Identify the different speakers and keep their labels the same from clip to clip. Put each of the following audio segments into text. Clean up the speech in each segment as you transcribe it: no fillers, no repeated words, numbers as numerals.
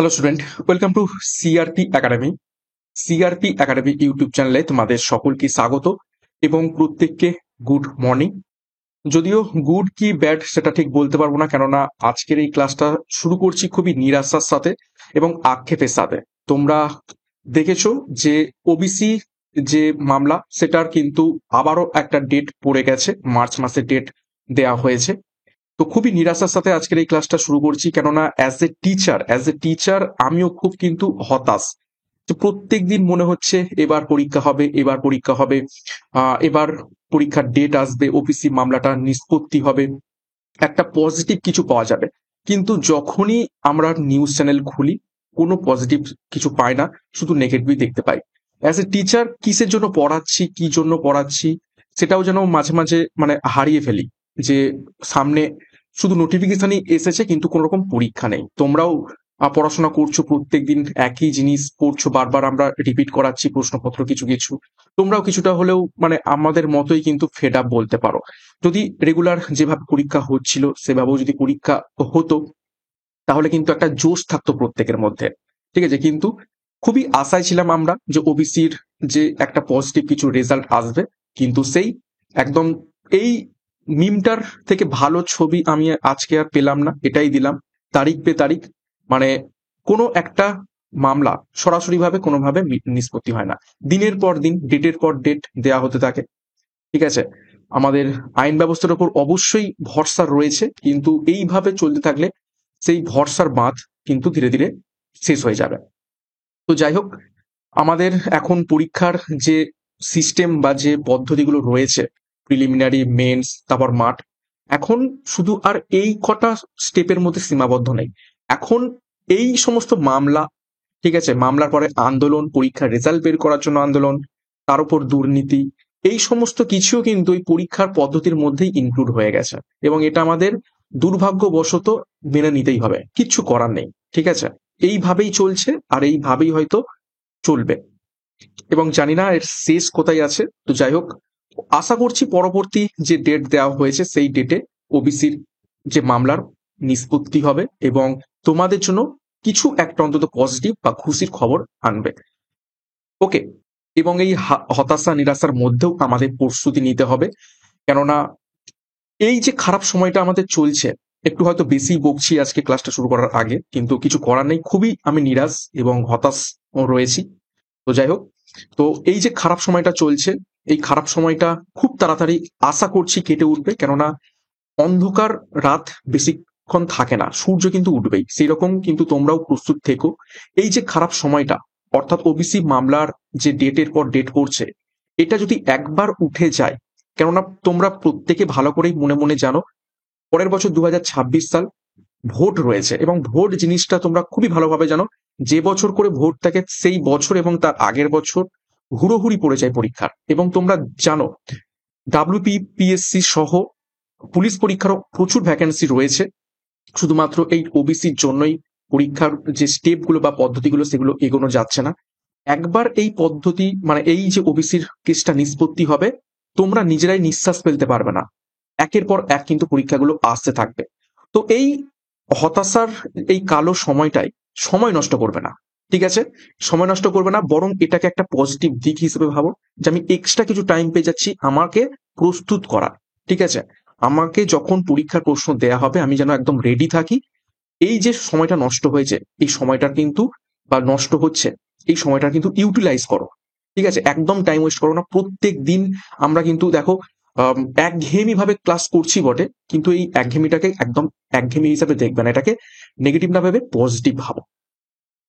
Speaker 1: Hello student, welcome to CRP academy. CRP academy YouTube চ্যানেলে তোমাদের সকলকে স্বাগত এবং প্রত্যেককে গুড মর্নিং। যদিও গুড কি ব্যাড সেটা ঠিক বলতে পারবো না, কেননা আজকের এই ক্লাসটা শুরু করছি খুবই নিরাশার সাথে এবং আক্ষেপের সাথে। তোমরা দেখেছো যে ওবিসি যে মামলা, সেটার কিন্তু আবারও একটা ডেট পড়ে গেছে, মার্চ মাসের ডেট দেয়া হয়েছে। তো খুবই নিরাশার সাথে আজকের এই ক্লাসটা শুরু করছি, কেননা অ্যাজ এ টিচার আমিও খুব কিন্তু হতাশ। তো প্রত্যেকদিন মনে হচ্ছে এবার পরীক্ষা হবে, এবার পরীক্ষা হবে, এবার পরীক্ষার ডেট আসবে, ওবিসি মামলাটা নিষ্পত্তি হবে, একটা পজিটিভ কিছু পাওয়া যাবে। কিন্তু যখনই আমরা নিউজ চ্যানেল খুলি, কোনো পজিটিভ কিছু পাই না, শুধু নেগেটিভই দেখতে পাই। অ্যাজ এ টিচার কিসের জন্য পড়াচ্ছি, কি জন্য পড়াচ্ছি, সেটাও যেন মাঝে মাঝে মানে হারিয়ে ফেলি। যে সামনে শুধু নোটিফিকেশনই এসেছে কিন্তু কোনো রকম পরীক্ষা নেই। তোমরাও পড়াশোনা করছো, প্রত্যেকদিন একই জিনিস পড়ছো, বারবার আমরা রিপিট করাচ্ছি প্রশ্নপত্র কিছু কিছু। তোমরাও কিছুটা হলেও মানে আমাদের মতোই কিন্তু ফেড আপ বলতে পারো। যদি রেগুলার যেভাবে পরীক্ষা হচ্ছিল সেভাবেও যদি পরীক্ষা হতো, তাহলে কিন্তু একটা জোশ থাকতো প্রত্যেকের মধ্যে। ঠিক আছে, কিন্তু খুবই আশায় ছিলাম আমরা যে ওবিসির যে একটা পজিটিভ কিছু রেজাল্ট আসবে, কিন্তু সেই একদম এই মিমটার থেকে ভালো ছবি আমি আজকে আর পেলাম না। এটাই দিলাম, তারিখ পে তারিখ, মানে কোনো একটা মামলা সরাসরি ভাবে কোনোভাবে নিষ্পত্তি হয় না। দিনের পর দিন, ডেটের পর ডেট দেয়া হতে থাকে। ঠিক আছে, আমাদের আইন ব্যবস্থার উপর অবশ্যই ভরসা রয়েছে, কিন্তু এইভাবে চলতে থাকলে সেই ভরসার বাঁধ কিন্তু ধীরে ধীরে শেষ হয়ে যাবে। তো যাই হোক, আমাদের এখন পরীক্ষার যে সিস্টেম বা যে পদ্ধতিগুলো রয়েছে, প্রিলিমিনারি, মেন্স, তারপর মাঠ, এখন শুধু আর এই কটা স্টেপের মধ্যে সীমাবদ্ধ নেই। এখন এই সমস্ত মামলা, ঠিক আছে, মামলার পরে আন্দোলন, পরীক্ষার রেজাল্ট বের করার জন্য আন্দোলন, তার উপর দুর্নীতি, এই সমস্ত কিছুও কিন্তু এই পরীক্ষার পদ্ধতির মধ্যেই ইনক্লুড হয়ে গেছে। এবং এটা আমাদের দুর্ভাগ্যবশত মেনে নিতেই হবে, কিচ্ছু করার নেই। ঠিক আছে, এইভাবেই চলছে আর এইভাবেই হয়তো চলবে, এবং জানি না এর শেষ কোথায় আছে। তো যাই হোক, আশা করছি পরবর্তী যে ডেট দেওয়া হয়েছে সেই ডেটে ওবিসির যে মামলার নিষ্পত্তি হবে এবং তোমাদের জন্য কিছু একটা অন্তত পজিটিভ বা খুশির খবর আনবে। ওকে, এবং এই হতাশা নিরাশার মধ্যেও আমাদের প্রস্তুতি নিতে হবে, কেননা এই যে খারাপ সময়টা আমাদের চলছে, একটু হয়তো বেশি বকছি আজকে ক্লাসটা শুরু করার আগে, কিন্তু কিছু করার নেই, খুবই আমি নিরাশ এবং হতাশ রয়েছি। তো যাই হোক, তো এই যে খারাপ সময়টা চলছে, এই খারাপ সময়টা খুব তাড়াতাড়ি আশা করছি কেটে উঠবে, কেননা অন্ধকার রাত বেশিক্ষণ থাকে না, সূর্য কিন্তু উঠবেই, সেই রকম কিন্তু তোমরাও প্রস্তুত থেকো। এই যে খারাপ সময়টা, অর্থাৎ ওবিসি মামলার যে ডেটের পর ডেট পড়ছে, এটা যদি একবার উঠে যায়, কেননা তোমরা প্রত্যেকে ভালো করেই মনে মনে জানো পরের বছর 2026 সাল ভোট রয়েছে, এবং ভোট জিনিসটা তোমরা খুবই ভালোভাবে জানো। যে বছর করে ভোট থাকে সেই বছর এবং তার আগের বছর হুড়োহুড়ি পড়ে যায় পরীক্ষার। এবং তোমরা জানো ডাব্লিউপিপিএসসি সহ পুলিশ পরীক্ষারও প্রচুর ভ্যাকেন্সি রয়েছে, শুধুমাত্র এই ওবিসির জন্যই পরীক্ষার যে স্টেপগুলো বা পদ্ধতিগুলো সেগুলো এগোনো যাচ্ছে না। একবার এই পদ্ধতি মানে এই যে ওবিসির কেসটা নিষ্পত্তি হবে, তোমরা নিজেরাই নিঃশ্বাস ফেলতে পারবে না। একের পর এক কিন্তু পরীক্ষাগুলো আসতে থাকবে। তো এই হতাশার এই কালো সময়টাই সময় নষ্ট করবে না। ঠিক আছে, সময় নষ্ট করবে না, বরং এটাকে একটা পজিটিভ দিক হিসেবে ভাবো, যে আমি এক্সট্রা কিছু টাইম পেয়ে যাচ্ছি আমাকে প্রস্তুত করার। ঠিক আছে, আমাকে যখন পরীক্ষার প্রশ্ন দেয়া হবে আমি যেন একদম রেডি থাকি। এই যে সময়টা নষ্ট হয়েছে, এই সময়টা কিন্তু বা নষ্ট হচ্ছে, এই সময়টা কিন্তু ইউটিলাইজ করো। ঠিক আছে, একদম টাইম ওয়েস্ট করো না। প্রত্যেক দিন আমরা কিন্তু দেখো একঘেয়েমি ভাবে ক্লাস করছি বটে, কিন্তু এই একঘেয়েমিটাকে একদম একঘেয়েমি হিসাবে দেখবে না, এটাকে নেগেটিভ না ভেবে পজিটিভ ভাবো।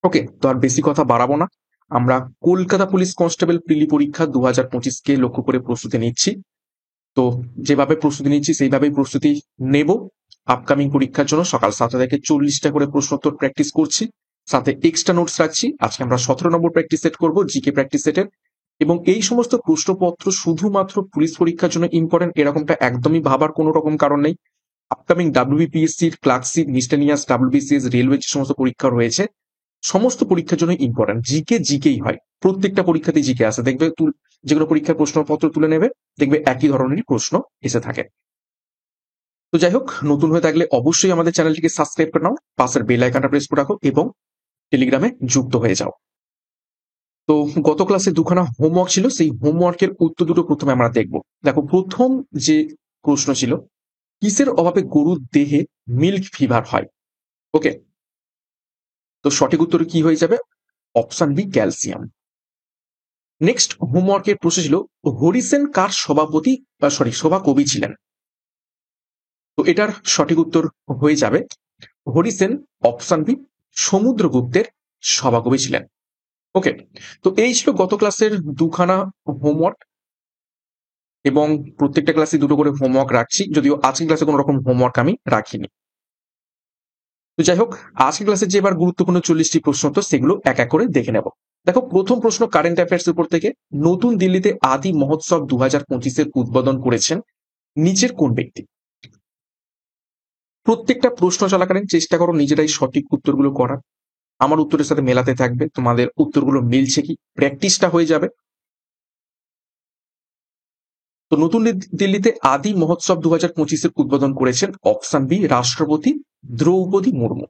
Speaker 1: ওকে, তো আর বেশি কথা বাড়াবো না, আমরা কলকাতা পুলিশ কনস্টেবল প্রিলি পরীক্ষা 2025-কে লক্ষ্য করে প্রস্তুতি নিচ্ছি। তো যেভাবে প্রস্তুতি নিচ্ছি সেইভাবেই প্রস্তুতি নেব। আপকামিং পরীক্ষার জন্য সকাল 7টা থেকে 40টা করে প্রশ্নোত্তর প্র্যাকটিস করছি, সাথে এক্সট্রা নোটস রাখছি। আজকে আমরা 17 নম্বর প্র্যাকটিস সেট করবো, জিকে প্র্যাকটিস সেটের। এবং এই সমস্ত প্রশ্নপত্র শুধুমাত্র পুলিশ পরীক্ষার জন্য ইম্পর্টেন্ট এরকমটা একদমই ভাবার কোনো রকম কারণ নেই। আপকামিং ডাব্লিউবিপিএসসির ক্লার্কশিপ, মিসলেনিয়াস, ডাব্লিউবিসিএস, রেলওয়ে যে সমস্ত পরীক্ষা রয়েছে, সমস্ত পরীক্ষার জন্য ইম্পর্টেন্ট। জিকেই হয়, প্রত্যেকটা পরীক্ষাতেই জিকে আসে, দেখবে যেগুলো পরীক্ষার প্রশ্নপত্র তুলে নেবে দেখবে একই ধরনেরই প্রশ্ন এসে থাকে। তো যাই হোক, নতুন হয়ে থাকলে অবশ্যই আমাদের চ্যানেলটিকে সাবস্ক্রাইব করে নাও, পাশের বেল আইকনটা প্রেস করে রাখো এবং টেলিগ্রামে যুক্ত হয়ে যাও। তো গত ক্লাসে দুখানা হোমওয়ার্ক ছিল, সেই হোমওয়ার্কের উত্তর দুটো প্রথমে আমরা দেখব। দেখো, প্রথম যে প্রশ্ন ছিল, কিসের অভাবে গরুর দেহে মিল্ক ফিভার হয়? ওকে, তো সঠিক উত্তর কি হয়ে যাবে? Option B, calcium. নেক্সট হোমওয়ার্কের প্রশ্ন ছিল, হরিসেন কার সভাকবি ছিলেন? তো এটার সঠিক উত্তর হয়ে যাবে হরিসেন, অপশন বি, সমুদ্রগুপ্তের সভাকবি ছিলেন। ওকে, তো এই ছিল গত ক্লাসের দুখানা হোমওয়ার্ক, এবং প্রত্যেকটা ক্লাসে দুটো করে হোমওয়ার্ক রাখছি, যদিও আজকের ক্লাসে কোনো রকম হোমওয়ার্ক আমি রাখিনি। তো যাই হোক, আজকের ক্লাসে যে এবার গুরুত্বপূর্ণ 40টি প্রশ্ন তো সেগুলো এক এক করে দেখে নেব। দেখো, প্রথম প্রশ্ন কারেন্ট অ্যাফেয়ার্স উপর থেকে, নতুন দিল্লিতে আদি মহোৎসব 2025-এর উদ্বোধন করেছেন নিচের কোন ব্যক্তি? প্রত্যেকটা প্রশ্ন চলাকালীন চেষ্টা করো নিজেরাই সঠিক উত্তরগুলো করার, আমার উত্তরের সাথে মেলাতে থাকবে, তোমাদের উত্তরগুলো মিলছে কি, প্র্যাকটিসটা হয়ে যাবে। তো নতুন দিল্লিতে আদি মহোৎসব 2025-এর উদ্বোধন করেছেন অপশন বি, রাষ্ট্রপতি দ্রৌপদী মুর্মু।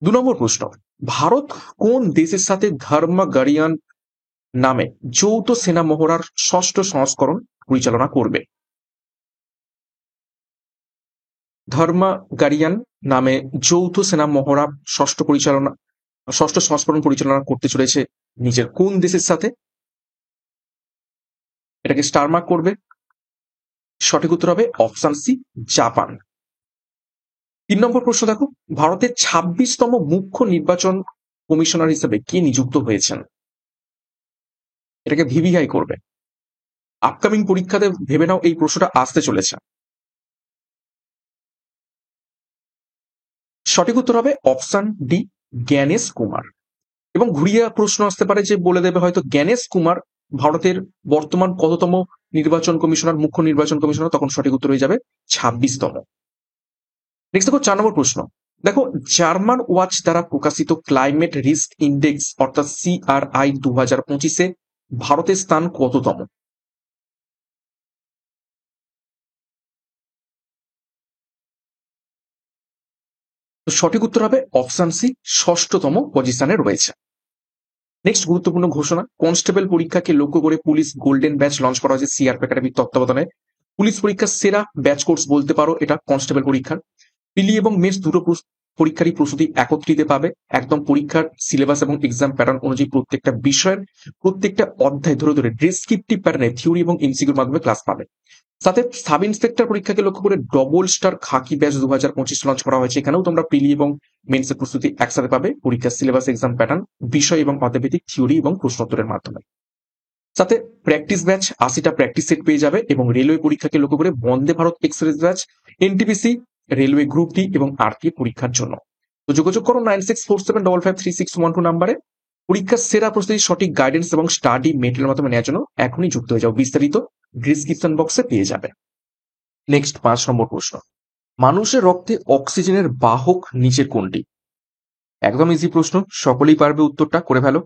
Speaker 1: 2 নম্বর প্রশ্ন, ভারত কোন দেশের সাথে ধর্ম গাড়িয়ান নামে যৌথ সেনা মহড়ার 6ষ্ঠ সংস্করণ পরিচালনা করবে? ধর্ম গাড়িয়ান নামে যৌথ সেনা মহড়া 6ষ্ঠ সংস্করণ পরিচালনা করতে চলেছে নিজের কোন দেশের সাথে? এটাকে স্টার মার্ক করবে। সঠিক উত্তর হবে অপশন সি, জাপান। 3 নম্বর প্রশ্ন দেখো, ভারতের 26তম মুখ্য নির্বাচন কমিশনার হিসেবে কে নিযুক্ত হয়েছেন? এটাকে ভিভিআই করবে। আপকামিং পরীক্ষাতে ভেবে নাও এই প্রশ্নটা আসতে চলেছে। সঠিক উত্তর হবে অপশন ডি, জ্ঞানেশ কুমার। এবং ঘুরিয়ে প্রশ্ন আসতে পারে যে বলে দেবে হয়তো জ্ঞানেশ কুমার ভারতের বর্তমান কততম নির্বাচন কমিশনার, মুখ্য নির্বাচন কমিশনার? তখন সঠিক উত্তর হয়ে যাবে 26তম। নেক্সট দেখো 4 নম্বর প্রশ্ন, দেখো, জার্মান ওয়াচ দ্বারা প্রকাশিত ক্লাইমেট রিস্ক ইন্ডেক্স অর্থাৎ CRI 2025-এ ভারতের স্থান কততম? তো সঠিক উত্তর হবে অপশন সি, 6ষ্ঠতম পজিশনে রয়েছে। নেক্সট গুরুত্বপূর্ণ ঘোষণা, কনস্টেবল পরীক্ষাকে লক্ষ্য করে পুলিশ গোল্ডেন ব্যাচ লঞ্চ করা হয়েছে সিআরপি একাডেমির তত্ত্বাবধানে। পুলিশ পরীক্ষার সেরা ব্যাচ কোর্স বলতে পারো এটা কনস্টেবল পরীক্ষার। প্রিলি এবং মেন্স দুটো পরীক্ষারই প্রস্তুতি একত্রিতে পাবে, একদম পরীক্ষার সিলেবাস এবং এক্সাম প্যাটার্ন অনুযায়ী প্রত্যেকটা বিষয়ের প্রত্যেকটা অধ্যায় ধরে ধরে ডেসক্রিপটিভ প্যাটার্নে থিওরি এবং এমসিকিউর মাধ্যমে ক্লাস পাবে। সাথে সাব ইন্সপেক্টর পরীক্ষাকে লক্ষ্য করে ডবল স্টার খাকি ব্যাচ 2025 লঞ্চ করা হয়েছে, এখানেও তোমরা প্রিলি এবং মেন্সের প্রস্তুতি একসাথে পাবে পরীক্ষার সিলেবাস, এক্সাম প্যাটার্ন, বিষয় এবং অধ্যায়ভিত্তিক থিওরি এবং প্রশ্নোত্তরের মাধ্যমে। সাথে প্র্যাকটিস ব্যাচ 80টা প্র্যাকটিস সেট পেয়ে যাবে, এবং রেলওয়ে পরীক্ষাকে লক্ষ্য করে Vande Bharat express batch, NTPC, railway group D এবং আরটি পরীক্ষার জন্য। তো যোগাযোগ করো 9647553612 নাম্বারে। পরীক্ষার সেরা প্রস্তুতি, সঠিক গাইডেন্স এবং স্টাডি মেটেরিয়ালের মাধ্যমে নেওয়ার জন্য এখনই যুক্ত হয়ে যাও, বিস্তারিত ডিসক্রিপশন বক্সে পেয়ে যাবে। নেক্সট 5 নম্বর প্রশ্ন, মানুষের রক্তে অক্সিজেনের বাহক নিচের কোনটি? একদম ইজি প্রশ্ন, সকলেই পারবে উত্তরটা, করে ফেলো।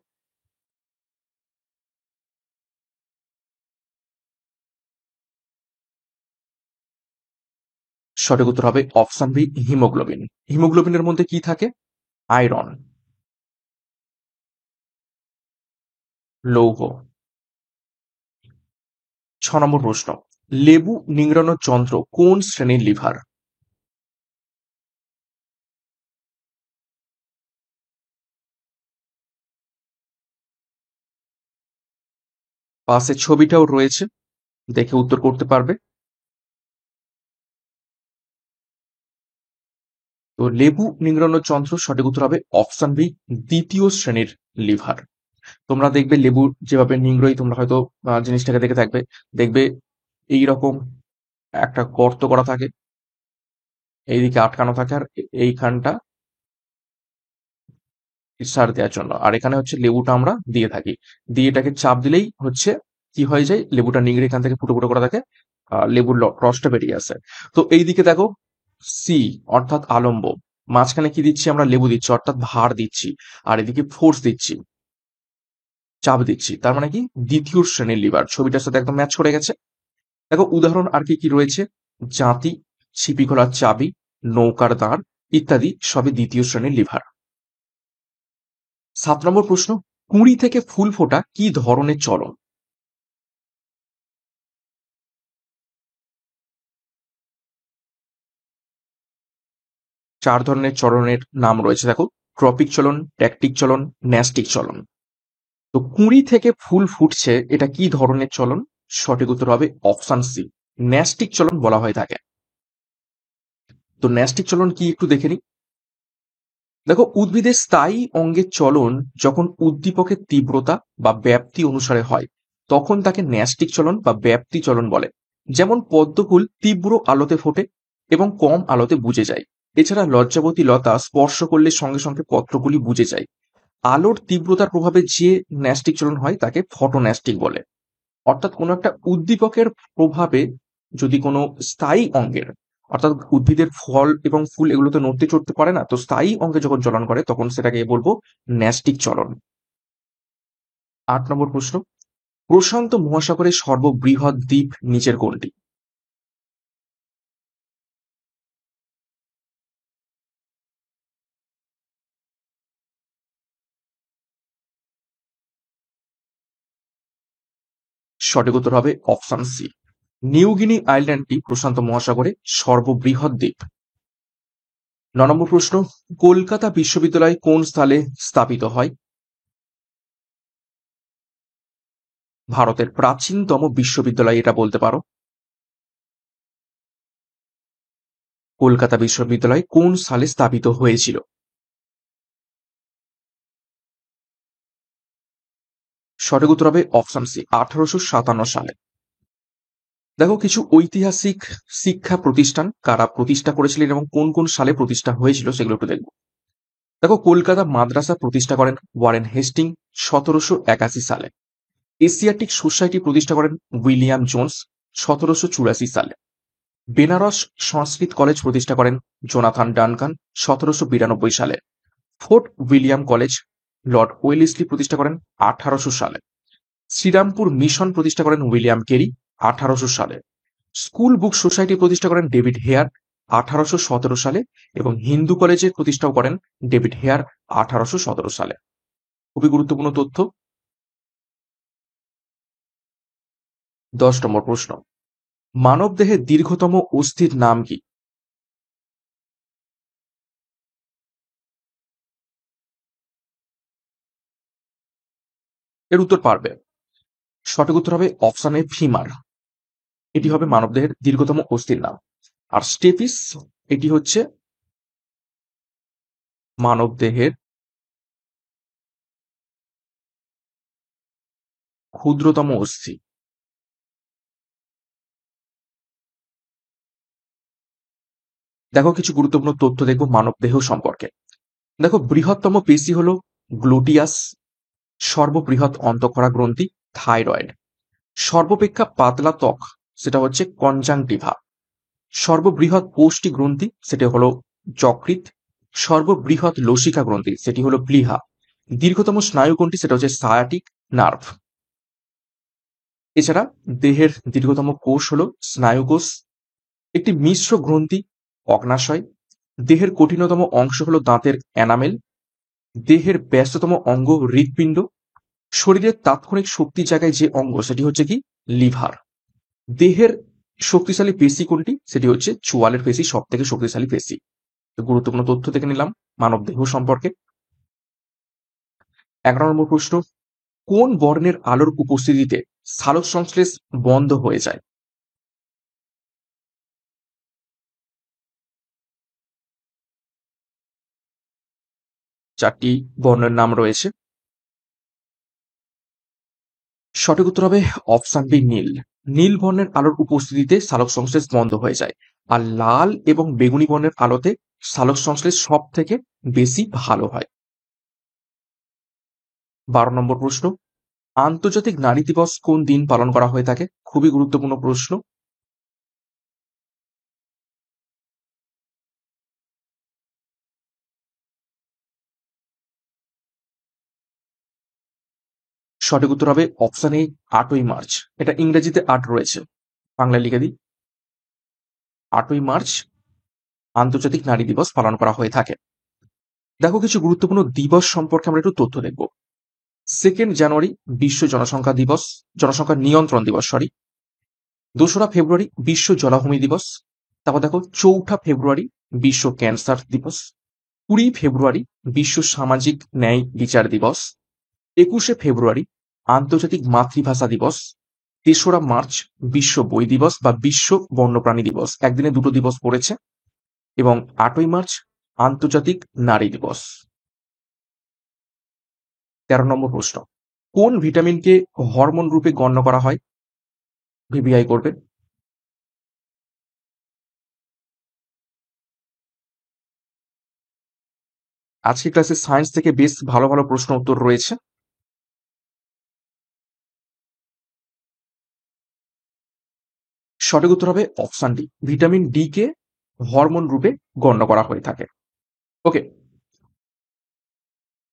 Speaker 1: সঠিক উত্তর হবে অপশন বি, হিমোগ্লোবিন। হিমোগ্লোবিনের মধ্যে কি থাকে? আয়রন, লৌহ। 6 নম্বর প্রশ্ন, লেবু নিংড়ানোর যন্ত্র কোন শ্রেণীর লিভার? পাশে ছবিটাও রয়েছে, দেখে উত্তর করতে পারবে। তো লেবু নিংড়ানোর যন্ত্র সঠিক উত্তর হবে অপশন বি, দ্বিতীয় শ্রেণীর লিভার। তোমরা দেখবে লেবু যেভাবে নিংড়োই, তোমরা হয়তো জিনিসটাকে দেখে থাকবে, দেখবে এইরকম একটা গর্ত করা থাকে, এইদিকে আটকানো থাকে, আর এইখানটা সার দেওয়ার জন্য, আর এখানে হচ্ছে লেবুটা আমরা দিয়ে থাকি, দিয়ে এটাকে চাপ দিলেই হচ্ছে কি হয়ে যায়, লেবুটা নিংড়ে এখান থেকে ফুটো ফুটো করা থাকে, লেবুর রসটা বেরিয়ে আসে। তো এইদিকে দেখো সি অর্থাৎ আলম্ব, মাঝখানে কি দিচ্ছি আমরা? লেবু দিচ্ছি, অর্থাৎ ভার দিচ্ছি, আর এদিকে ফোর্স দিচ্ছি, চাপ দিচ্ছি, তার মানে কি দ্বিতীয় শ্রেণীর লিভার। ছবিটার সাথে একদম ম্যাচ করে গেছে। দেখো উদাহরণ আর কি কি রয়েছে, জাঁতি, ছিপি খোলার চাবি, নৌকার দাঁড় ইত্যাদি সবই দ্বিতীয় শ্রেণীর লিভার। 7 নম্বর প্রশ্ন, কুঁড়ি থেকে ফুল ফোটা কি ধরনের চলন? 4 ধরনের চলনের নাম রয়েছে দেখো, ট্রপিক চলন, ট্যাকটিক চলন, ন্যাস্টিক চলন। তো কুঁড়ি থেকে ফুল ফুটছে, এটা কি ধরনের চলন? সঠিক উত্তর হবে অপশন সি, ন্যাস্টিক চলন বলা হয়ে থাকে। তো ন্যাস্টিক চলন কি একটু দেখে নিই। দেখো, উদ্ভিদের স্থায়ী অঙ্গের চলন যখন উদ্দীপকের তীব্রতা বা ব্যাপ্তি অনুসারে হয়, তখন তাকে ন্যাস্টিক চলন বা ব্যাপ্তি চলন বলে। যেমন পদ্মফুল তীব্র আলোতে ফোটে এবং কম আলোতে বুজে যায়। এছাড়া লজ্জাবতী লতা স্পর্শ করলে সঙ্গে সঙ্গে পত্রগুলি বুজে যায়। আলোর তীব্রতার প্রভাবে যে ন্যাস্টিক চলন হয় তাকে ফটোন্যাস্টিক বলে। অর্থাৎ কোনো একটা উদ্দীপকের প্রভাবে যদি কোনো স্থায়ী অঙ্গের, অর্থাৎ উদ্ভিদের ফল এবং ফুল এগুলো তো নড়তে চড়তে পারে না, তো স্থায়ী অঙ্গে যখন চলন করে তখন সেটাকে বলবো ন্যাস্টিক চলন। 8 নম্বর প্রশ্ন, প্রশান্ত মহাসাগরের সর্ববৃহৎ দ্বীপ নিচের কোনটি? সঠিক উত্তর হবে অপশন সি, নিউগিনি আইল্যান্ডটি প্রশান্ত মহাসাগরে সর্ববৃহৎ দ্বীপ। 9 নম্বর প্রশ্ন, কলকাতা বিশ্ববিদ্যালয় কোন স্থলে স্থাপিত হয়? ভারতের প্রাচীনতম বিশ্ববিদ্যালয় এটা বলতে পারো। কলকাতা বিশ্ববিদ্যালয় কোন সালে স্থাপিত হয়েছিল? সঠিক উত্তর হবে অপশন সি, 1857 সালে। দেখো, কিছু ঐতিহাসিক শিক্ষা প্রতিষ্ঠান কারা প্রতিষ্ঠা করেছিলেন এবং কোন কোন সালে প্রতিষ্ঠা হয়েছিল সেগুলো একটু দেখবো। দেখো, কলকাতা মাদ্রাসা প্রতিষ্ঠা করেন ওয়ারেন হেস্টিং 1781 সালে। এশিয়াটিক সোসাইটি প্রতিষ্ঠা করেন উইলিয়াম জোন্স 1784 সালে। বেনারস সংস্কৃত কলেজ প্রতিষ্ঠা করেন জোনাথন ডানকান 1792 সালে। Fort William college Lord Wellesley প্রতিষ্ঠা করেন 1800 সালে। শ্রীরামপুর মিশন প্রতিষ্ঠা করেন উইলিয়াম কেরি 1800 সালে। স্কুল বুক সোসাইটি প্রতিষ্ঠা করেন ডেভিড হেয়ার 1817 সালে এবং হিন্দু কলেজের প্রতিষ্ঠাও করেন ডেভিড হেয়ার 1817 সালে। খুবই গুরুত্বপূর্ণ তথ্য। 10 নম্বর প্রশ্ন, মানবদেহের দীর্ঘতম অস্থির নাম কি? এর উত্তর পারবে। সঠিক উত্তর হবে অপশন এ, ফিমার। এটি হবে মানবদেহের দীর্ঘতম অস্থির নাম। আর স্টেপিস, এটি হচ্ছে মানবদেহের ক্ষুদ্রতম অস্থি। দেখো, কিছু গুরুত্বপূর্ণ তথ্য দেখবো মানবদেহ সম্পর্কে। দেখো, বৃহত্তম পেশি হলো গ্লুটিয়াস। সর্ববৃহৎ অন্তঃক্ষরা গ্রন্থি থাইরয়েড। সর্বাপেক্ষা পাতলা ত্বক সেটা হচ্ছে কনজাংটিভা। সর্ববৃহৎ কোষ্ঠী গ্রন্থি সেটি হলো যকৃৎ। সর্ববৃহৎ লসিকা গ্রন্থি সেটি হলো প্লীহা। দীর্ঘতম স্নায়ু কোনটি? সেটা হচ্ছে সায়াটিক নার্ভ। এছাড়া দেহের দীর্ঘতম কোষ হলো স্নায়ুকোষ। একটি মিশ্র গ্রন্থি অগ্নাশয়। দেহের কঠিনতম অংশ হলো দাঁতের এনামেল। দেহের ব্যস্ততম অঙ্গ হৃৎপিণ্ড। শরীরের তাৎক্ষণিক শক্তির জায়গায় যে অঙ্গ সেটি হচ্ছে কি? লিভার। দেহের শক্তিশালী পেশি কোনটি? সেটি হচ্ছে চোয়ালের পেশি, সব থেকে শক্তিশালী পেশি। তো গুরুত্বপূর্ণ তথ্য দেখে নিলাম মানব দেহ সম্পর্কে। 11 নম্বর প্রশ্ন, কোন বর্ণের আলোর উপস্থিতিতে সালোক সংশ্লেষ বন্ধ হয়ে যায়? চারটি বর্ণের নাম রয়েছে। সঠিক উত্তর হবে অপশন বি, নীল। নীল বর্ণের আলোর উপস্থিতিতে সালোক সংশ্লেষ বন্ধ হয়ে যায়। আর লাল এবং বেগুনি বর্ণের আলোতে সালোক সংশ্লেষ সব থেকে বেশি ভালো হয়। 12 নম্বর প্রশ্ন, আন্তর্জাতিক নারী দিবস কোন দিন পালন করা হয়ে থাকে? খুবই গুরুত্বপূর্ণ প্রশ্ন। সঠিক উত্তর হবে অপশন এ, 8ই মার্চ। এটা ইংরেজিতে 8 রয়েছে, বাংলায় লিখে দিই। 8ই মার্চ আন্তর্জাতিক নারী দিবস পালন করা হয়ে থাকে। দেখো কিছু গুরুত্বপূর্ণ দিবস সম্পর্কে আমরা একটু তথ্য দেখব। 2 জানুয়ারি বিশ্ব জনসংখ্যা দিবস, জনসংখ্যা নিয়ন্ত্রণ দিবস, সরি। 2রা ফেব্রুয়ারি বিশ্ব জলাভূমি দিবস। তারপর দেখো 4ঠা ফেব্রুয়ারি বিশ্ব ক্যান্সার দিবস। 20 ফেব্রুয়ারি বিশ্ব সামাজিক ন্যায় বিচার দিবস। 21শে ফেব্রুয়ারি আন্তর্জাতিক মাতৃভাষা দিবস। 3রা মার্চ বিশ্ব বই দিবস বা বিশ্ব বন্যপ্রাণী দিবস, একদিনে দুটো দিবস পড়েছে। এবং 8ই মার্চ আন্তর্জাতিক নারী দিবস। 13 নম্বর প্রশ্ন, কোন ভিটামিনকে হরমোন রূপে গণ্য করা হয়? ভিভিআই করবে। আজকে ক্লাসে সায়েন্স থেকে বেশ ভালো ভালো প্রশ্ন উত্তর রয়েছে। সঠিক উত্তর হবে অপশন ডি, ভিটামিন ডি কে হরমোন রূপে গণ্য করা হয়ে থাকে। ওকে,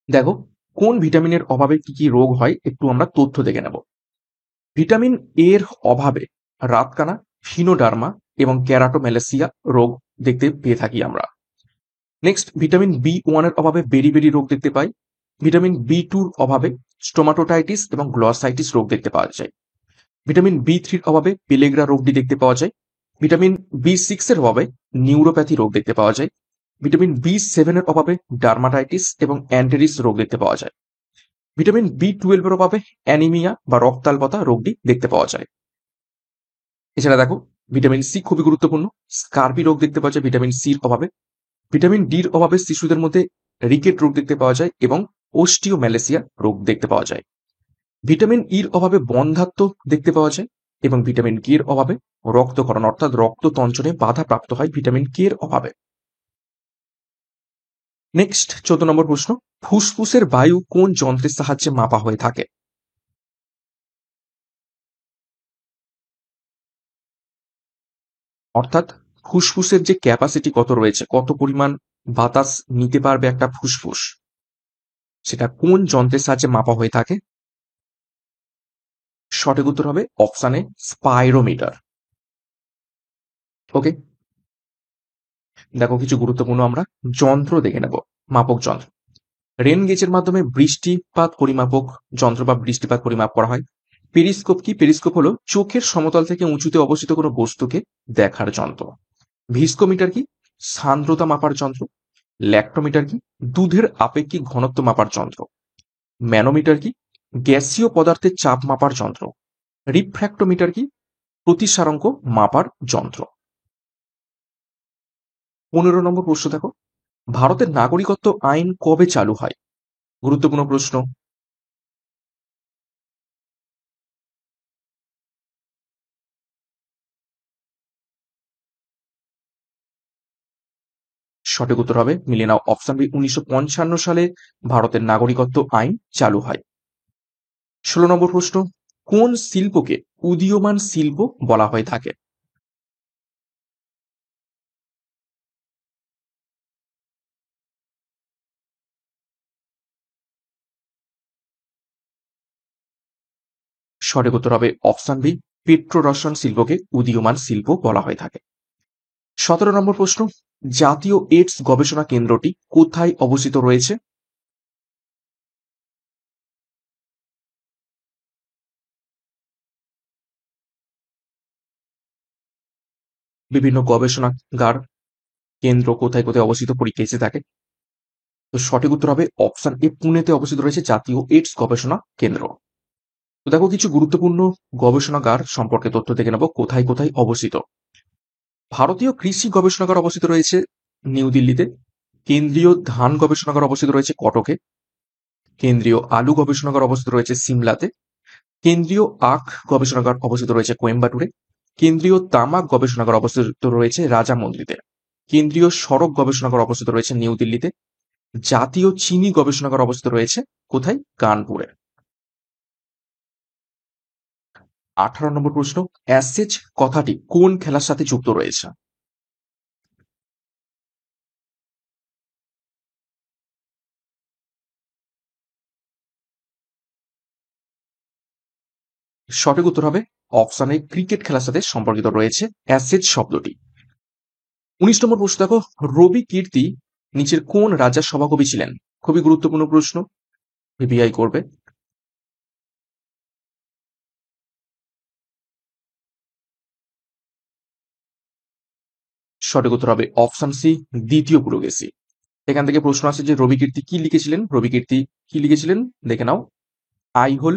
Speaker 1: দেখো কোন ভিটামিনের অভাবে কি কি রোগ হয় একটু আমরা তথ্য দেখে নেব। ভিটামিন এর অভাবে রাতকানা, হিনোডার্মা এবং ক্যারাটোম্যালেসিয়া রোগ দেখতে পেয়ে থাকি আমরা। নেক্সট, ভিটামিন বি1 এর অভাবে বেরি রোগ দেখতে পাই। ভিটামিন বি2 এর অভাবে স্টোমাটোটাইটিস এবং গ্লসাইটিস রোগ দেখতে পাওয়া যায়। ভিটামিন বি3 এর অভাবে পেলেগ্রা রোগটি দেখতে পাওয়া যায়। ভিটামিন বি6 এর অভাবে নিউরোপ্যাথি রোগ দেখতে পাওয়া যায়। ভিটামিন বি7 এর অভাবে ডার্মাটাইটিস এবং অ্যান্টেরিস রোগ দেখতে পাওয়া যায়। ভিটামিন বি12 এর অভাবে অ্যানিমিয়া বা রক্তাল্পতা রোগটি দেখতে পাওয়া যায়। এছাড়া দেখো ভিটামিন সি খুবই গুরুত্বপূর্ণ, স্কার্বি রোগ দেখতে পাওয়া যায় ভিটামিন সির অভাবে। ভিটামিন ডির অভাবে শিশুদের মধ্যে রিকেট রোগ দেখতে পাওয়া যায় এবং ওস্টিওম্যালেসিয়া রোগ দেখতে পাওয়া যায়। ভিটামিন ইর অভাবে বন্ধ্যাত্ব দেখতে পাওয়া যায় এবং ভিটামিন কে এর অভাবে রক্তক্ষরণ অর্থাৎ রক্ততঞ্চনে বাধা প্রাপ্ত হয় ভিটামিন কে এর অভাবে। নেক্সট 14 নম্বর প্রশ্ন, ফুসফুসের বায়ু কোন যন্ত্রের সাহায্যে মাপা হয়ে থাকে? অর্থাৎ ফুসফুসের যে ক্যাপাসিটি কত রয়েছে, কত পরিমাণ বাতাস নিতে পারবে একটা ফুসফুস, সেটা কোন যন্ত্রের সাহায্যে মাপা হয়ে থাকে? সঠিক উত্তর হবে অপশানে স্পাইরোমিটার। ওকে, দেখো কিছু গুরুত্বপূর্ণ আমরা যন্ত্র দেখে নেব, মাপক যন্ত্র। রেন গেজের মাধ্যমে বৃষ্টিপাত পরিমাপক যন্ত্র বা বৃষ্টিপাত পরিমাপ করা হয়। পেরিস্কোপ কি? পেরিস্কোপ হলো চোখের সমতল থেকে উঁচুতে অবস্থিত কোনো বস্তুকে দেখার যন্ত্র। ভিস্কোমিটার কি? সান্দ্রতা মাপার যন্ত্র। ল্যাক্টোমিটার কি? দুধের আপেক্ষিক ঘনত্ব মাপার যন্ত্র। ম্যানোমিটার কি? গ্যাসীয় পদার্থের চাপ মাপার যন্ত্র। রিফ্র্যাক্টোমিটার কি? প্রতিসারাঙ্ক মাপার যন্ত্র। 15 নম্বর প্রশ্ন দেখো, ভারতের নাগরিকত্ব আইন কবে চালু হয়? গুরুত্বপূর্ণ প্রশ্ন। সঠিক উত্তর হবে, মিলিয়ে নাও অপশন বি, 1955 সালে ভারতের নাগরিকত্ব আইন চালু হয়। 16 নম্বর প্রশ্ন, কোন শিল্পকে উদীয়মান শিল্প বলা হয়ে থাকে? সঠিক উত্তর হবে অপশন বি, পেট্রো রসায়ন শিল্পকে উদীয়মান শিল্প বলা হয়ে থাকে। 17 নম্বর প্রশ্ন, জাতীয় এইডস গবেষণা কেন্দ্রটি কোথায় অবস্থিত রয়েছে? বিভিন্ন গবেষণাগার কেন্দ্র কোথায় কোথায় অবস্থিত পরীক্ষা এসে থাকে? তো সঠিক উত্তর হবে অপশন এ, পুনেতে অবস্থিত রয়েছে জাতীয় এইডস গবেষণা কেন্দ্র। তো দেখো কিছু গুরুত্বপূর্ণ গবেষণাগার সম্পর্কে তথ্য দেখে নেব, কোথায় কোথায় অবস্থিত। ভারতীয় কৃষি গবেষণাগার অবস্থিত রয়েছে নিউ দিল্লিতে। কেন্দ্রীয় ধান গবেষণাগার অবস্থিত রয়েছে কটকে। কেন্দ্রীয় আলু গবেষণাগার অবস্থিত রয়েছে সিমলাতে। কেন্দ্রীয় আখ গবেষণাগার অবস্থিত রয়েছে কোয়েম্বাটুরে। কেন্দ্রীয় তামাক গবেষণাগার অবস্থিত রয়েছে রাজামন্দ্রিতে। কেন্দ্রীয় সড়ক গবেষণাগার অবস্থিত রয়েছে নিউ দিল্লিতে। জাতীয় চিনি গবেষণাগার অবস্থিত রয়েছে কোথায়? কানপুরে। 18 নম্বর প্রশ্ন, অ্যাসেজ কথাটি কোন খেলার সাথে যুক্ত রয়েছে? সঠিক উত্তর হবে অপশনে ক্রিকেট খেলার সাথে সম্পর্কিত রয়েছে অ্যাসেজ শব্দটি। 19 নম্বর প্রশ্ন দেখো, রবি কীর্তি নিচের কোন রাজার সভাকবি ছিলেন? খুবই গুরুত্বপূর্ণ প্রশ্ন, ভিভিআই করবে। সঠিক উত্তর হবে অপশন সি, দ্বিতীয় পুলকেশী। এখান থেকে প্রশ্ন আসে যে রবিকীর্তি কি লিখেছিলেন? রবিকীর্তি কি লিখেছিলেন দেখে নাও। আইহোল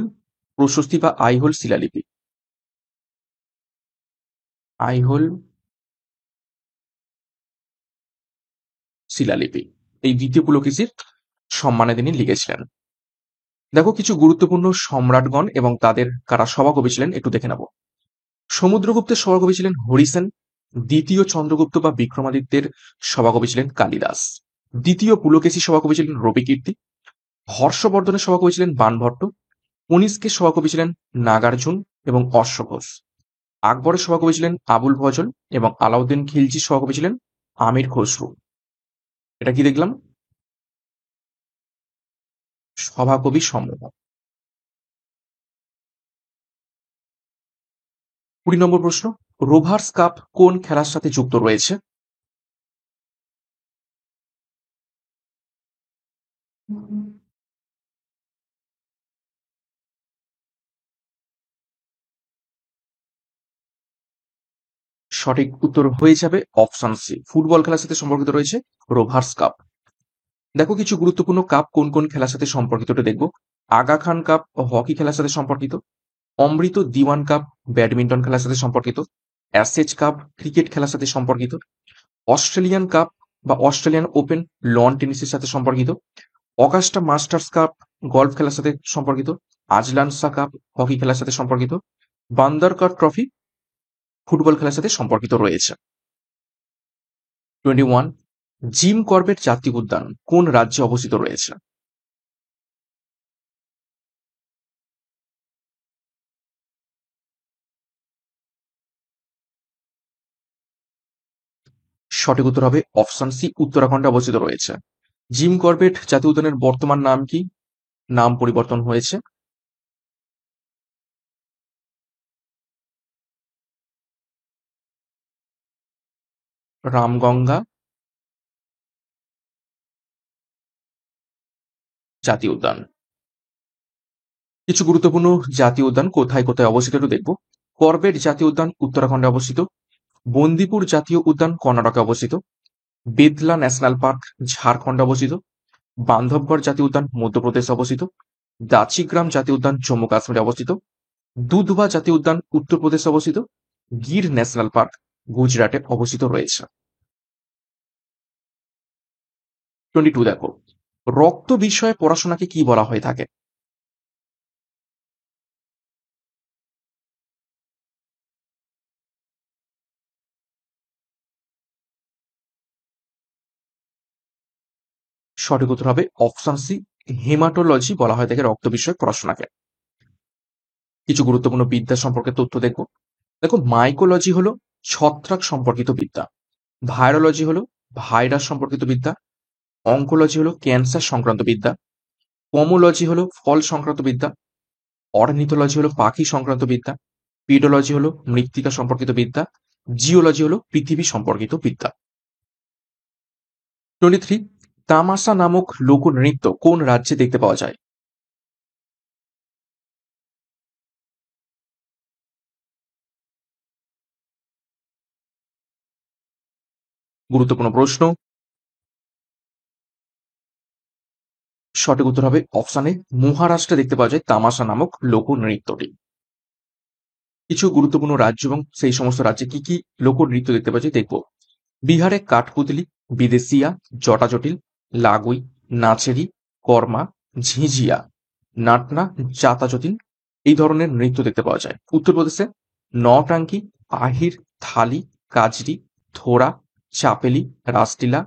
Speaker 1: প্রশস্তি বা আইহোল শিলালিপি। আইহোল শিলালিপি এই দ্বিতীয় পুলকেশীর সম্মানে তিনি লিখেছিলেন। দেখো কিছু গুরুত্বপূর্ণ সম্রাটগণ এবং তাদের কারা সভাকবি ছিলেন একটু দেখে নেব। সমুদ্রগুপ্তের সভাকবি ছিলেন হরিসেন। দ্বিতীয় চন্দ্রগুপ্ত বা বিক্রমাদিত্যের সভাকবি ছিলেন কালিদাস। দ্বিতীয় পুলকেশী সভাকবি ছিলেন রবিকীর্তি। হর্ষবর্ধনের সভাকবি ছিলেন বাণভট্ট। কনিষ্কের সভাকবি ছিলেন নাগার্জুন এবং অশ্বঘোষ। আকবরের সভাকবি ছিলেন আবুল ফজল এবং আলাউদ্দিন খিলজির সভাকবি ছিলেন আমির খসরু। এটা কি দেখলাম? সভাকবি সমূহ। 20 নম্বর প্রশ্ন, রোভার্স কাপ কোন খেলার সাথে যুক্ত রয়েছে? সঠিক উত্তর হয়ে যাবে অপশন সি, ফুটবল খেলার সাথে সম্পর্কিত রয়েছে রোভার্স কাপ। দেখো কিছু গুরুত্বপূর্ণ কাপ কোন কোন খেলার সাথে সম্পর্কিত ওটা দেখবো। আগা খান কাপ হকি খেলার সাথে সম্পর্কিত। অমৃত দিওয়ান কাপ ব্যাডমিন্টন খেলার সাথে সম্পর্কিত। অ্যাশেজ কাপ ক্রিকেট খেলার সাথে সম্পর্কিত। অস্ট্রেলিয়ান কাপ বা অস্ট্রেলিয়ান ওপেন লন টেনিসের সাথে সম্পর্কিত। অগাস্টা মাস্টার্স কাপ গলফ খেলার সাথে সম্পর্কিত। আজলান শাহ কাপ হকি খেলার সাথে সম্পর্কিত। বান্দারকার ট্রফি ফুটবল খেলার সাথে সম্পর্কিত রয়েছে। 21, জিম করবেট জাতীয় উদ্যান কোন রাজ্যে অবস্থিত রয়েছে? সঠিক উত্তর হবে অপশন সি, উত্তরাখণ্ডে অবস্থিত রয়েছে। জিম করবেট জাতীয় উদ্যানের বর্তমান নাম কি? নাম পরিবর্তন হয়েছে। রামগঙ্গা জাতীয় উদ্যান। কিছু গুরুত্বপূর্ণ জাতীয় উদ্যান কোথায় কোথায় অবস্থিত একটু দেখব। করবেট জাতীয় উদ্যান উত্তরাখণ্ডে অবস্থিত। বন্দিপুর জাতীয় উদ্যান কর্ণাটকে অবস্থিত। বেতলা ন্যাশনাল পার্ক ঝাড়খণ্ডে অবস্থিত। বান্ধবগড় জাতীয় উদ্যান মধ্যপ্রদেশে অবস্থিত। দাচিগ্রাম জাতীয় উদ্যান জম্মু কাশ্মীরে অবস্থিত। দুধবা জাতীয় উদ্যান উত্তরপ্রদেশে অবস্থিত। গির ন্যাশনাল পার্ক গুজরাটে অবস্থিত রয়েছে। 22 দেখো, রক্ত বিষয়ে পড়াশোনাকে কি বলা হয়ে থাকে? সঠিক উত্তর হবে অপশন সি, হেমাটোলজি বলা হয়ে থাকে রক্ত বিষয়ক পড়াশোনাকে। কিছু গুরুত্বপূর্ণ বিদ্যা সম্পর্কে তথ্য দেখব। দেখো মাইকোলজি হলো ছত্রাক সম্পর্কিত বিদ্যা। ভাইরোলজি হলো ভাইরাস সম্পর্কিত বিদ্যা। অঙ্কোলজি হলো ক্যান্সার সংক্রান্ত বিদ্যা। পমোলজি হলো ফল সংক্রান্ত বিদ্যা। অর্নিথোলজি হলো পাখি সংক্রান্ত বিদ্যা। পিডোলজি হলো মৃত্তিকা সম্পর্কিত বিদ্যা। জিওলজি হলো পৃথিবী সম্পর্কিত বিদ্যা। 23, তামাশা নামক লোকনৃত্য কোন রাজ্যে দেখতে পাওয়া যায়? গুরুত্বপূর্ণ প্রশ্ন। সঠিক উত্তর হবে অপশন এ, মহারাষ্ট্রে দেখতে পাওয়া যায় তামাশা নামক লোকনৃত্যটি। কিছু গুরুত্বপূর্ণ রাজ্য এবং সেই সমস্ত রাজ্যে কি কি লোকনৃত্য দেখতে পাওয়া যায় দেখব। বিহারে কাঠপুতলি, বিদেশিয়া, জটাজটিল, লাগুই, নাচেরি, কর্মা, ঝিঝিয়া, নাটনা, জাতাজটিন এই ধরনের নৃত্য দেখতে পাওয়া যায়। উত্তরপ্রদেশে নটাঙ্কি, আহির, থালি, কাজরি, থোড়া, চাপেলি, রাসলীলা,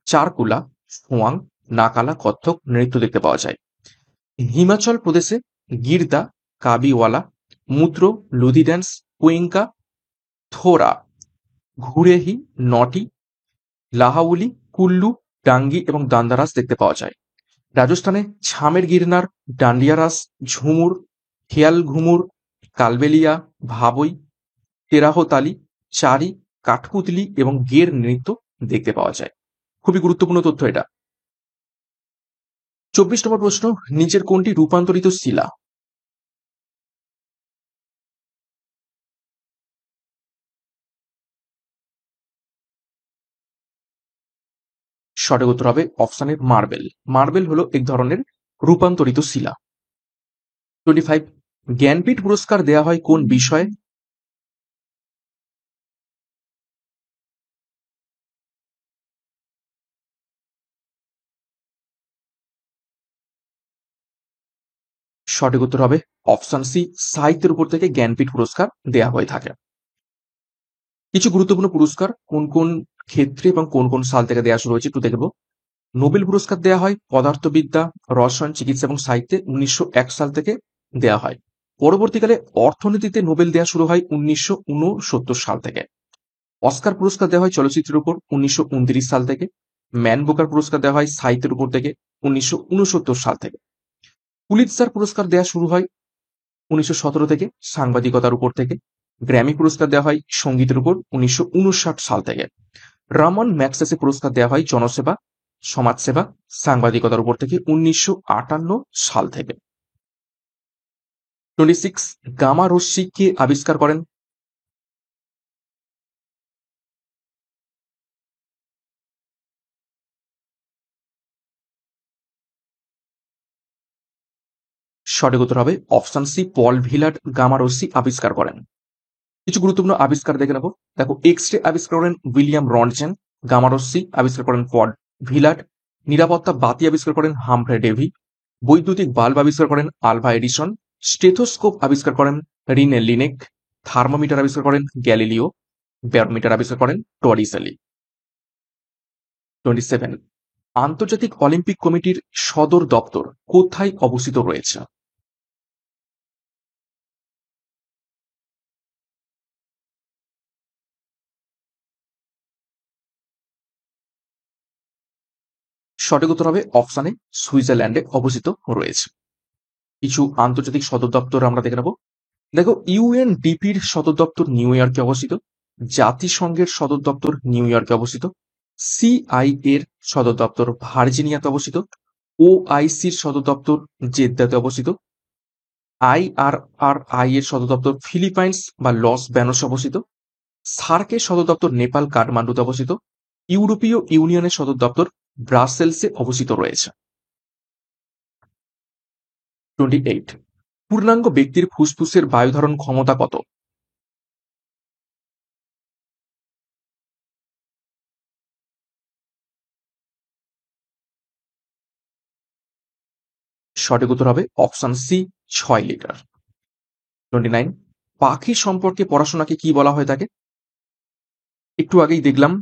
Speaker 1: চারকুলা, সোয়াং, নাকালা, কত্থক নৃত্য দেখতে পাওয়া যায়। হিমাচল প্রদেশে গিরদা, কাবিওয়ালা, মুদ্র, লুদি ড্যান্স, কুইঙ্কা, থোরা, ঘুরেহি, নটি, লাহাউলি, কুল্লু, ডাঙ্গি এবং দান্দারাস দেখতে পাওয়া যায়। রাজস্থানে ছামের গিরনার, ডান্ডিয়া রাস, ঝুমুর, খেয়াল ঘুমুর, কালবেলিয়া, ভাবই, তেরাহতালি, চারি, কাঠপুতলি এবং গের নৃত্য দেখতে পাওয়া যায়। খুবই গুরুত্বপূর্ণ তথ্য এটা। 24 নম্বর প্রশ্ন, নিচের কোনটি রূপান্তরিত শিলা? সঠিক উত্তর হবে অপশানে মার্বেল। মার্বেল হলো এক ধরনের রূপান্তরিত শিলা। 25, জ্ঞানপীঠ পুরস্কার দেয়া হয় কোন বিষয়ে? সঠিক উত্তর হবে অপশন সি, সাহিত্যের উপর থেকে জ্ঞানপীঠ পুরস্কার দেয়া হয়ে থাকে। কিছু গুরুত্বপূর্ণ পুরস্কার কোন কোন ক্ষেত্রে এবং কোন কোন সাল থেকে দেওয়া শুরু হয়েছে একটু দেখব। নোবেল পুরস্কার দেওয়া হয় পদার্থবিদ্যা, রসায়ন, চিকিৎসা এবং সাহিত্যে 1901 সাল থেকে দেওয়া হয়। পরবর্তীকালে অর্থনীতিতে নোবেল দেওয়া শুরু হয় 1969 সাল থেকে। অস্কার পুরস্কার দেওয়া হয় চলচ্চিত্রের উপর 1929 সাল থেকে। ম্যান বুকার পুরস্কার দেওয়া হয় সাহিত্যের উপর থেকে 1969 সাল থেকে। পুলিৎজার পুরস্কার দেওয়া শুরু হয় 1917 থেকে সাংবাদিকতার উপর থেকে। গ্র্যামি পুরস্কার দেওয়া হয় সঙ্গীতের উপর 1959 সাল থেকে। রামন ম্যাগসেসে পুরস্কার দেওয়া হয় জনসেবা, সমাজসেবা, সাংবাদিকতার উপর থেকে 1958 সাল থেকে। 26, গামা রশ্মি কে আবিষ্কার করেন? সঠিক উত্তর হবে অপশন সি, পল ভিলার্ড গামা রশ্মি আবিষ্কার করেন। কিছু গুরুত্বপূর্ণ আবিষ্কার দেখে নেব। দেখো, এক্স রে আবিষ্কার করেন উইলিয়াম রন্টজেন। গামা রশ্মি আবিষ্কার করেন পল ভিলার্ড। নিরাপত্তা বাতি আবিষ্কার করেন হামফ্রে ডেভি। বৈদ্যুতিক বাল্ব আবিষ্কার করেন আলভা এডিসন। স্টেথোস্কোপ আবিষ্কার করেন রিনে লিনেক। থার্মোমিটার আবিষ্কার করেন গ্যালিলিও। ব্যারোমিটার আবিষ্কার করেন টরিসেলি। 27, আন্তর্জাতিক অলিম্পিক কমিটির সদর দপ্তর কোথায় অবস্থিত রয়েছে? সঠিক উত্তর হবে অপশানে সুইজারল্যান্ডে অবস্থিত রয়েছে। কিছু আন্তর্জাতিক সদর দপ্তর আমরা দেখে নেব। দেখো, ইউএনডিপির সদর দপ্তর নিউ ইয়র্কে অবস্থিত। জাতিসংঘের সদর দপ্তর নিউ ইয়র্কে অবস্থিত। সিআই এর সদর দপ্তর ভার্জিনিয়াতে অবস্থিত। ওআইসির সদর দপ্তর জেদ্দাতে অবস্থিত। আইআরআরআই এর সদর দপ্তর ফিলিপাইন্স বা লস ব্যানোসে অবস্থিত। সার্কের সদর দপ্তর নেপাল কাঠমান্ডুতে অবস্থিত। ইউরোপীয় ইউনিয়নের সদর দপ্তর ব্রাসেলসে অবস্থিত রয়েছে। 28, পূর্ণাঙ্গ ব্যক্তির ফুসফুসের বায়ু ধারণ ক্ষমতা কত? সঠিক উত্তর হবে অপশন সি, 6 লিটার। 29, পাখি সম্পর্কে পড়াশোনাকে কি বলা হয়ে থাকে? একটু আগেই দেখলাম।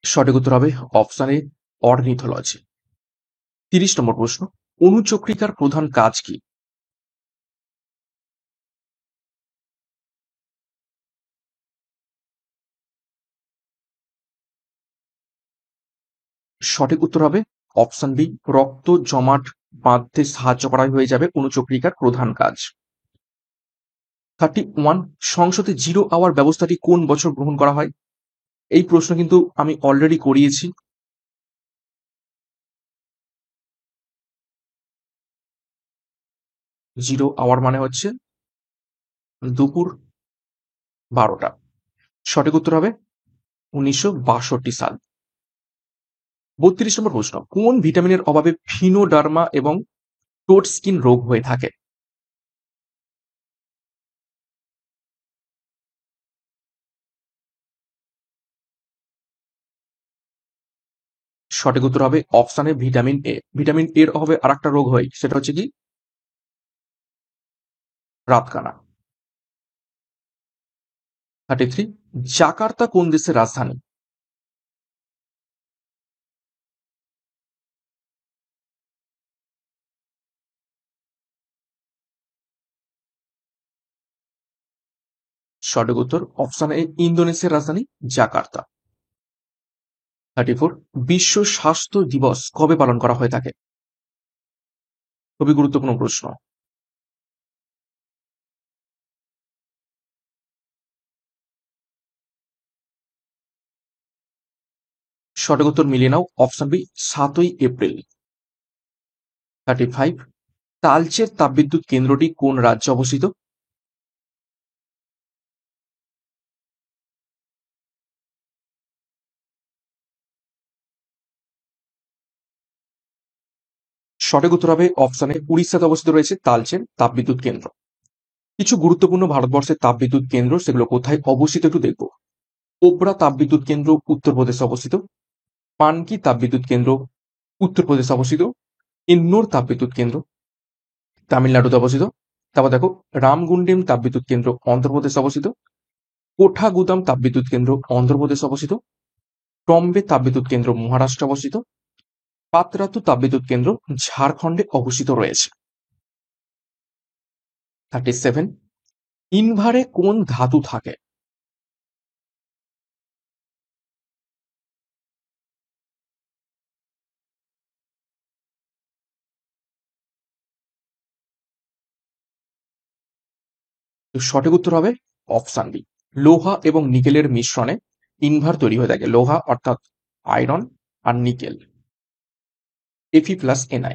Speaker 1: সঠিক উত্তর হবে অপশন এ, অর্নিথোলজি। 30 নম্বর প্রশ্ন, অণুচক্রিকার প্রধান কাজ কি? সঠিক উত্তর হবে অপশন বি, রক্ত জমাট বাঁধতে সাহায্য করাই হয়ে যাবে অণুচক্রিকার প্রধান কাজ। 31, সংসদে জিরো আওয়ার ব্যবস্থাটি কোন বছর গ্রহণ করা হয়? এই প্রশ্ন কিন্তু আমি অলরেডি করিয়েছি। জিরো আওয়ার মানে হচ্ছে দুপুর 12টা। সঠিক উত্তর হবে 1962 সাল। 32 নম্বর প্রশ্ন, কোন ভিটামিনের অভাবে ফিনোডার্মা এবং টোড স্কিন রোগ হয়ে থাকে? সঠিক উত্তর হবে অপশানে ভিটামিন এ। ভিটামিন এর অভাবে আরেকটা রোগ হয়, সেটা হচ্ছে কি রাতকানা। 33, জাকার্তা কোন দেশের রাজধানী? সঠিক উত্তর অপশন এ, ইন্দোনেশিয়ার রাজধানী জাকার্তা। 34, বিশ্ব স্বাস্থ্য দিবস কবে পালন করা হয়ে থাকে? খুবই গুরুত্বপূর্ণ প্রশ্ন। সঠিক উত্তর মিলিয়ে নাও, অপশন বি 7ই এপ্রিল। 35, তালচের তাপবিদ্যুৎ কেন্দ্রটি কোন রাজ্যে অবস্থিত? সঠিক উত্তর হবে অপশন এ, উড়িষ্যাতে অবস্থিত রয়েছে তালচের তাপবিদ্যুৎ কেন্দ্র। কিছু গুরুত্বপূর্ণ ভারতবর্ষের তাপবিদ্যুৎ কেন্দ্র, সেগুলো কোথায় অবস্থিত একটু দেখব। ওবরা তাপবিদ্যুৎ কেন্দ্র উত্তরপ্রদেশে অবস্থিত। পানকি তাপবিদ্যুৎ কেন্দ্র উত্তরপ্রদেশে অবস্থিত। ইন্নোর তাপবিদ্যুৎ কেন্দ্র তামিলনাড়ুতে অবস্থিত। তারপর দেখো, রামগুন্ডিম তাপবিদ্যুৎ কেন্দ্র অন্ধ্রপ্রদেশে অবস্থিত। কোঠাগুদাম তাপবিদ্যুৎ কেন্দ্র অন্ধ্রপ্রদেশে অবস্থিত। টম্বে তাপবিদ্যুৎ কেন্দ্র মহারাষ্ট্রে অবস্থিত। পাতরাতু তাপবিদ্যুৎ কেন্দ্র ঝাড়খণ্ডে অবস্থিত রয়েছে। 37, ইনভারে কোন ধাতু থাকে? তো সঠিক উত্তর হবে অপশন বি, লোহা এবং নিকেলের মিশ্রণে ইনভার তৈরি হয়ে থাকে। লোহা অর্থাৎ আয়রন আর নিকেল Fe+Na।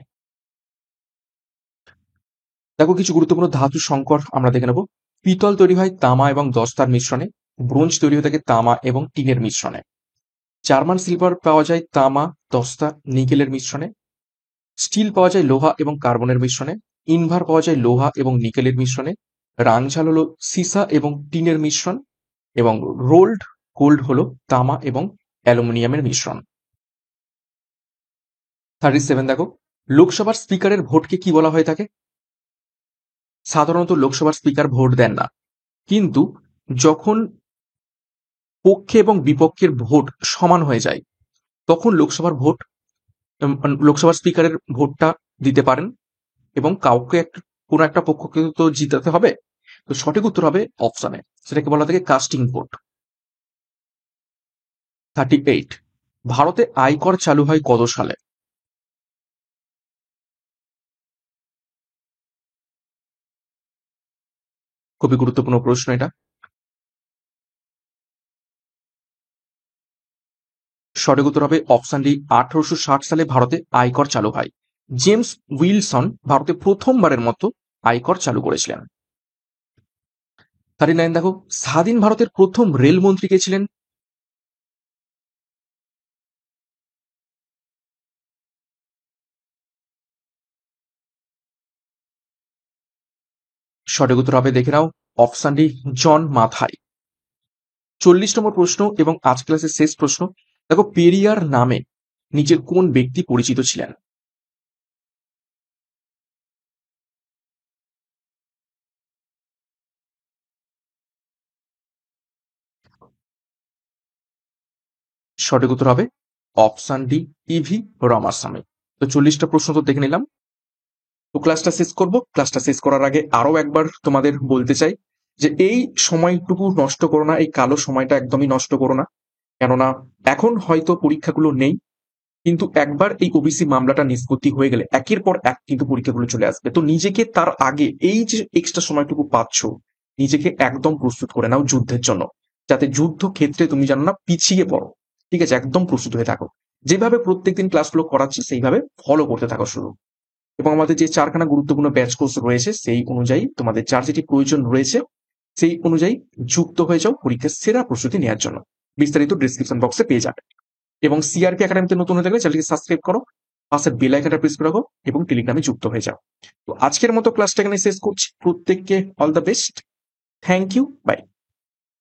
Speaker 1: দেখো, কিছু গুরুত্বপূর্ণ ধাতু সংকর আমরা দেখে নেব। পিতল তৈরি হয় তামা এবং দস্তার মিশ্রণে। ব্রোঞ্জ তৈরি হয়ে থাকে তামা এবং টিনের মিশ্রণে। জার্মান সিলভার পাওয়া যায় তামা, দস্তা, নিকেলের মিশ্রণে। স্টিল পাওয়া যায় লোহা এবং কার্বনের মিশ্রণে। ইনভার পাওয়া যায় লোহা এবং নিকেলের মিশ্রণে। রাংঝাল হলো সীসা এবং টিনের মিশ্রণ। এবং রোল্ড গোল্ড হলো তামা এবং অ্যালুমিনিয়ামের মিশ্রণ। 37, দেখো, লোকসভার স্পিকারের ভোটকে কি বলা হয়ে থাকে? সাধারণত লোকসভার স্পিকার ভোট দেন না, কিন্তু যখন পক্ষে এবং বিপক্ষের ভোট সমান হয়ে যায় তখন লোকসভার স্পিকারের ভোটটা দিতে পারেন, এবং কাউকে কোনো একটা পক্ষকে তো জিতাতে হবে। তো সঠিক উত্তর হবে অপশনে, সেটাকে বলা থাকে কাস্টিং ভোট। 38, ভারতে আয়কর চালু হয় কত সালে? খুবই গুরুত্বপূর্ণ প্রশ্ন এটা। সঠিক উত্তর হবে অপশন ডি, 1860 সালে ভারতে আয়কর চালু হয়। জেমস উইলসন ভারতে প্রথমবারের মতো আয়কর চালু করেছিলেন। 39, দেখো, স্বাধীন ভারতের প্রথম রেলমন্ত্রী কে ছিলেন? সঠিক উত্তর হবে, দেখে নাও, অপশন ডি, জন মাথাই। 40 নম্বর প্রশ্ন এবং আজ ক্লাসের শেষ প্রশ্ন। দেখো, পেরিয়ার নামে নিচের কোন ব্যক্তি পরিচিত ছিলেন? সঠিক উত্তর হবে অপশন ডি, ইভি রামাস্বামী। তো 40টা প্রশ্ন তো দেখে নিলাম। তো ক্লাসটা শেষ করব। ক্লাসটা শেষ করার আগে আরো একবার তোমাদের বলতে চাই যে এই সময়টুকু নষ্ট করো না, এই কালো সময়টা একদমই নষ্ট করো না। কেননা এখন হয়তো পরীক্ষাগুলো নেই, কিন্তু একবার এই ওবিসি মামলাটা নিষ্পত্তি হয়ে গেলে একের পর এক কিন্তু পরীক্ষাগুলো চলে আসবে। তো নিজেকে তার আগে এই যে এক্সট্রা সময়টুকু পাচ্ছ, নিজেকে একদম প্রস্তুত করে নাও যুদ্ধের জন্য, যাতে যুদ্ধ ক্ষেত্রে তুমি যেন না পিছিয়ে পড়ো। ঠিক আছে, একদম প্রস্তুত হয়ে থাকো। যেভাবে প্রত্যেকদিন ক্লাসগুলো করাচ্ছি সেইভাবে ফলো করতে থাকো শুরু। এবং আমাদের যে 4খানা গুরুত্বপূর্ণ ব্যাচ কোর্স রয়েছে সেই অনুযায়ী তোমাদের যার যেটি প্রয়োজন রয়েছে সেই অনুযায়ী যুক্ত হয়ে যাও পরীক্ষার সেরা প্রস্তুতি নেওয়ার জন্য। বিস্তারিত ডিসক্রিপশন বক্সে পেয়ে যাবে। এবং সিআরপি একাডেমিতে নতুন হয়ে থাকলে চ্যানেলকে সাবস্ক্রাইব করো, পাশের বেল আইকনটা প্রেস করে রাখো এবং টেলিগ্রামে যুক্ত হয়ে যাও। তো আজকের মতো ক্লাসটা এখানে শেষ করছি। প্রত্যেককে all the best. Thank you, by.